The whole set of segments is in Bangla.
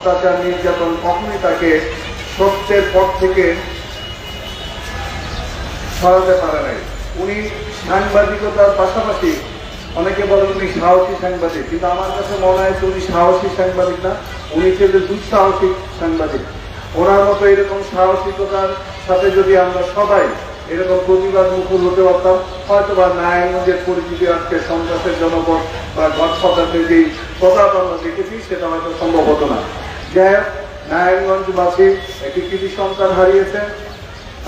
অত্যাচার নির্যাতন কখনোই তাকে সত্যের পথ থেকে সরাতে পারে নাই। উনি সাংবাদিকতার পাশাপাশি অনেকে বলেন উনি সাহসী সাংবাদিক, কিন্তু আমার কাছে মনে হয় উনি সাহসী সাংবাদিক না, উনি ছিল দুঃসাহসিক সাংবাদিক। ওনার মতো এরকম সাহসিকতার সাথে যদি আমরা সবাই এরকম প্রতিবাদ মুখর হতে পারতাম, হয়তো বা নারায়ণগঞ্জের পরিচিতি আজকে সন্ত্রাসের জনপদ বা গডফাদারদের যেই প্রতাপ আমরা দেখেছি সেটা হয়তো সম্ভব হতো না। যাই হোক, নারায়ণগঞ্জবাসী একটি কৃতি সন্তান হারিয়েছেন।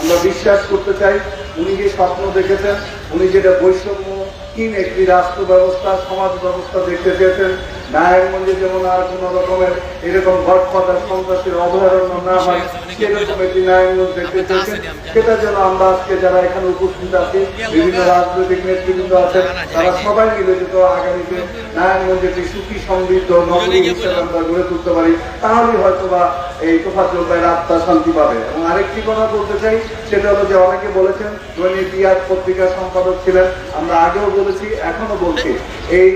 আমরা বিশ্বাস করতে চাই উনি যে স্বপ্ন দেখেছেন, উনি যেটা বৈষম্যহীন একটি রাষ্ট্র ব্যবস্থা সমাজ ব্যবস্থা দেখতে চেয়েছেন, নারায়ণগঞ্জে যেমন আর কোন রকমের এরকম গডফাদার সন্ত্রাসের অভয়ারণ্য না হয় সেরকম একটি নারায়ণগঞ্জ দেখতে চেয়েছেন। সেটা যেন আমরা আজকে যারা এখানে উপস্থিত আছি, বিভিন্ন রাজনৈতিক নেতৃবৃন্দ আছেন, তারা সবাই মিলে যেত আগামীতে নারায়ণগঞ্জে একটি সুখী সমৃদ্ধ নগরী হিসেবে আমরা গড়ে তুলতে পারি, তাহলে হয়তো বা এই তোফাজ্জল ভাইয়ের আত্মা শান্তি পাবে। এবং আরেকটি কথা বলতে চাই, সেটা হলো যে অনেকে বলেছেন দৈনিক ইয়াদ পত্রিকার সম্পাদক ছিলেন। আমরা আগেও বলেছি, এখনো বলছি, এই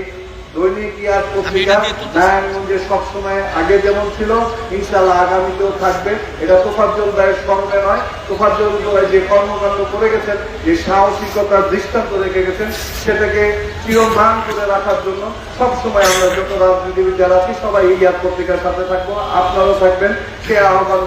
দৈনিক ইয়াদ পত্রিকা নারায়ণগঞ্জে সবসময় আগে যেমন ছিল ইনশাআল্লাহ আগামীতেও থাকবে। এটা তোফাজ্জল ভাইয়ের স্মরণে নয়, তোফাজ্জল ভাই যে কর্মকাণ্ড করে গেছেন, যে সাহসিকতার দৃষ্টান্ত রেখে গেছেন, সেটাকে চিরমান করে রাখার জন্য সবসময় আমরা যত রাজনীতিবিদ যারা আছি সবাই এই ইয়াদ পত্রিকার সাথে থাকবো, আপনারাও থাকবেন, সে আহ্বান